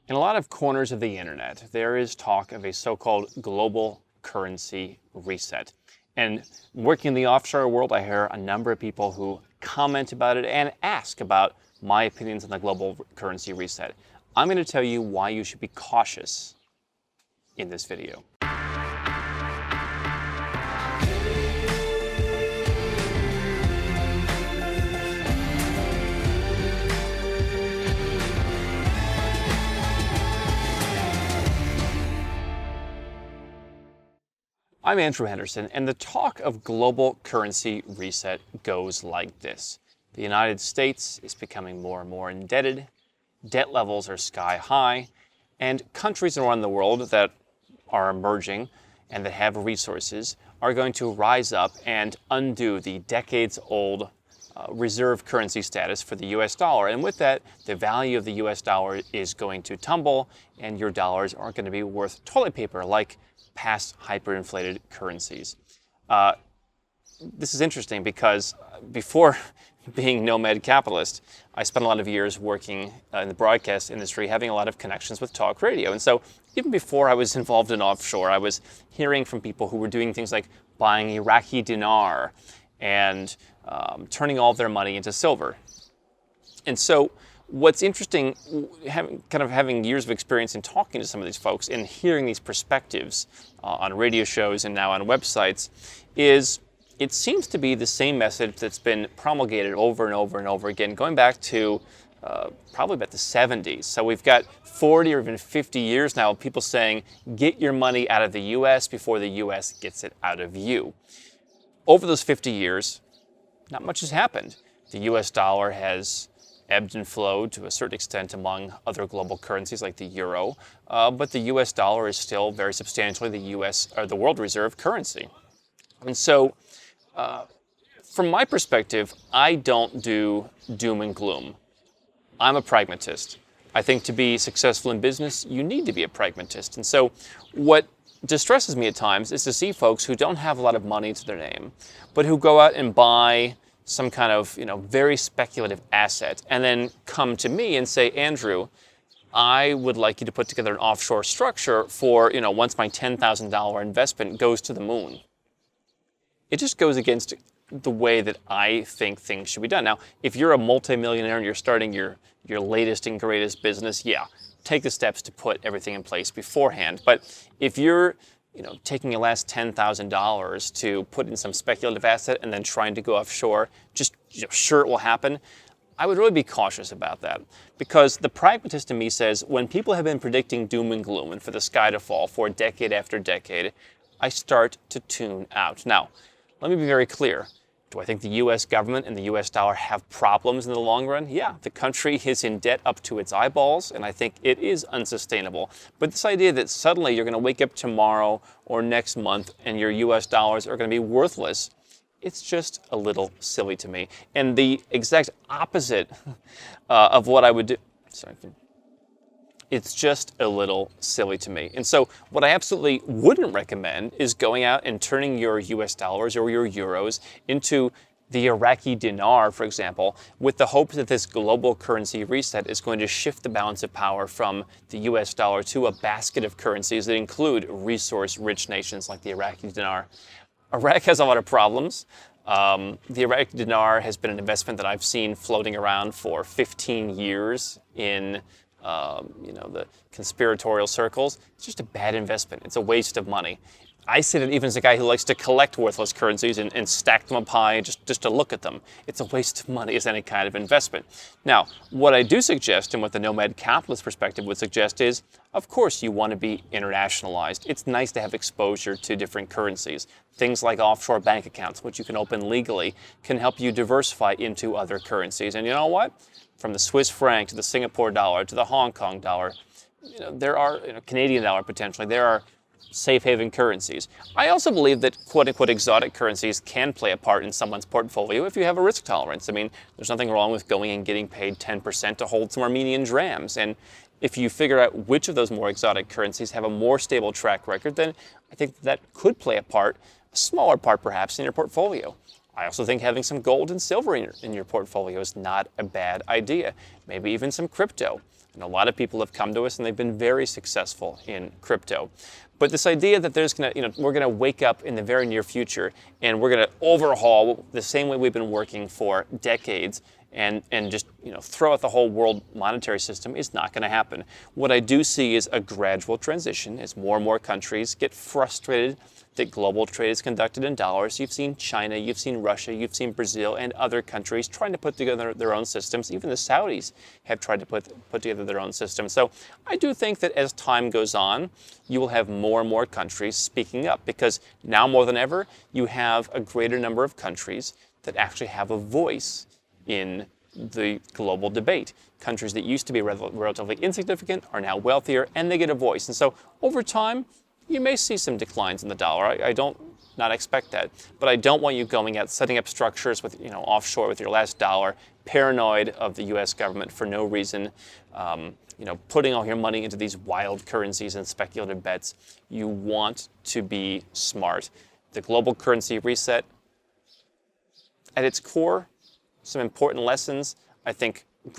In a lot of corners of the internet, there is talk of a so-called global currency reset. And working in the offshore world, I hear a number of people who comment about it and ask about my opinions on the global currency reset. I'm going to tell you why you should be cautious in this video. I'm Andrew Henderson, and the talk of global currency reset goes like this. The United States is becoming more and more indebted, debt levels are sky high, and countries around the world that are emerging and that have resources are going to rise up and undo the decades-old reserve currency status for the US dollar. And with that, the value of the US dollar is going to tumble, and your dollars aren't going to be worth toilet paper like past hyperinflated currencies. This is interesting because before being Nomad Capitalist, I spent a lot of years working in the broadcast industry, having a lot of connections with talk radio. And so even before I was involved in offshore, I was hearing from people who were doing things like buying Iraqi dinar and turning all of their money into silver. And so what's interesting, having years of experience in talking to some of these folks and hearing these perspectives on radio shows and now on websites, is it seems to be the same message that's been promulgated over and over and over again, going back to probably about the 70s. So we've got 40 or even 50 years now of people saying, get your money out of the US before the US gets it out of you. Over those 50 years, not much has happened. The US dollar has ebbed and flowed to a certain extent among other global currencies like the euro, but the US dollar is still very substantially the world reserve currency. And so, from my perspective, I don't do doom and gloom. I'm a pragmatist. I think to be successful in business, you need to be a pragmatist. And so, what distresses me at times is to see folks who don't have a lot of money to their name, but who go out and buy some kind of, very speculative asset, and then come to me and say, Andrew, I would like you to put together an offshore structure for, once my $10,000 investment goes to the moon. It just goes against the way that I think things should be done. Now, if you're a multimillionaire and you're starting your latest and greatest business, yeah, take the steps to put everything in place beforehand. But if you're taking your last $10,000 to put in some speculative asset and then trying to go offshore, just sure it will happen, I would really be cautious about that. Because the pragmatist in me says, when people have been predicting doom and gloom and for the sky to fall for decade after decade, I start to tune out. Now, let me be very clear. Do I think the US government and the US dollar have problems in the long run? Yeah, the country is in debt up to its eyeballs, and I think it is unsustainable. But this idea that suddenly you're going to wake up tomorrow or next month and your US dollars are going to be worthless, it's just a little silly to me. And the exact opposite of what I would do. It's just a little silly to me. And so what I absolutely wouldn't recommend is going out and turning your US dollars or your euros into the Iraqi dinar, for example, with the hope that this global currency reset is going to shift the balance of power from the US dollar to a basket of currencies that include resource-rich nations like the Iraqi dinar. Iraq has a lot of problems. The Iraqi dinar has been an investment that I've seen floating around for 15 years in the conspiratorial circles. It's just a bad investment. It's a waste of money. I say that even as a guy who likes to collect worthless currencies and stack them up high just to look at them. It's a waste of money as any kind of investment. Now, what I do suggest and what the Nomad Capitalist perspective would suggest is, of course, you want to be internationalized. It's nice to have exposure to different currencies. Things like offshore bank accounts, which you can open legally, can help you diversify into other currencies. And you know what? From the Swiss franc to the Singapore dollar to the Hong Kong dollar, there are Canadian dollar potentially. There are safe haven currencies. I also believe that quote-unquote exotic currencies can play a part in someone's portfolio if you have a risk tolerance. I mean, there's nothing wrong with going and getting paid 10% to hold some Armenian drams. And if you figure out which of those more exotic currencies have a more stable track record, then I think that could play a part, a smaller part perhaps, in your portfolio. I also think having some gold and silver in your portfolio is not a bad idea. Maybe even some crypto. A lot of people have come to us and they've been very successful in crypto. But this idea that we're gonna wake up in the very near future and we're gonna overhaul the same way we've been working for decades and just throw out the whole world monetary system is not going to happen. What I do see is a gradual transition as more and more countries get frustrated that global trade is conducted in dollars. You've seen China, you've seen Russia, you've seen Brazil and other countries trying to put together their own systems. Even the Saudis have tried to put together their own system. So I do think that as time goes on, you will have more and more countries speaking up, because now more than ever, you have a greater number of countries that actually have a voice in the global debate. Countries that used to be relatively insignificant are now wealthier and they get a voice. And so over time, you may see some declines in the dollar. I don't not expect that. But I don't want you going out setting up structures with offshore with your last dollar, paranoid of the US government for no reason, putting all your money into these wild currencies and speculative bets. You want to be smart. The global currency reset, at its core, some important lessons. I think a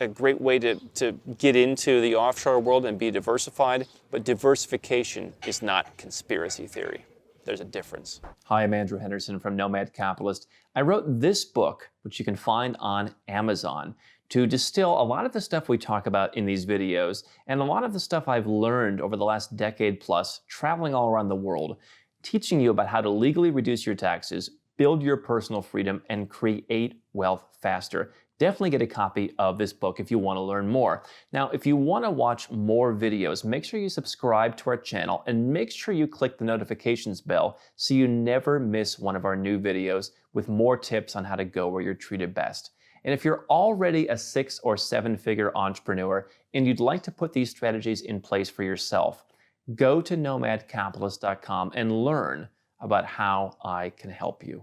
great way to get into the offshore world and be diversified, but diversification is not conspiracy theory. There's a difference. Hi, I'm Andrew Henderson from Nomad Capitalist. I wrote this book, which you can find on Amazon, to distill a lot of the stuff we talk about in these videos and a lot of the stuff I've learned over the last decade plus, traveling all around the world, teaching you about how to legally reduce your taxes, build your personal freedom, and create wealth faster. Definitely get a copy of this book if you want to learn more. Now, if you want to watch more videos, make sure you subscribe to our channel and make sure you click the notifications bell so you never miss one of our new videos with more tips on how to go where you're treated best. And if you're already a 6- or 7-figure entrepreneur and you'd like to put these strategies in place for yourself, go to nomadcapitalist.com and learn about how I can help you.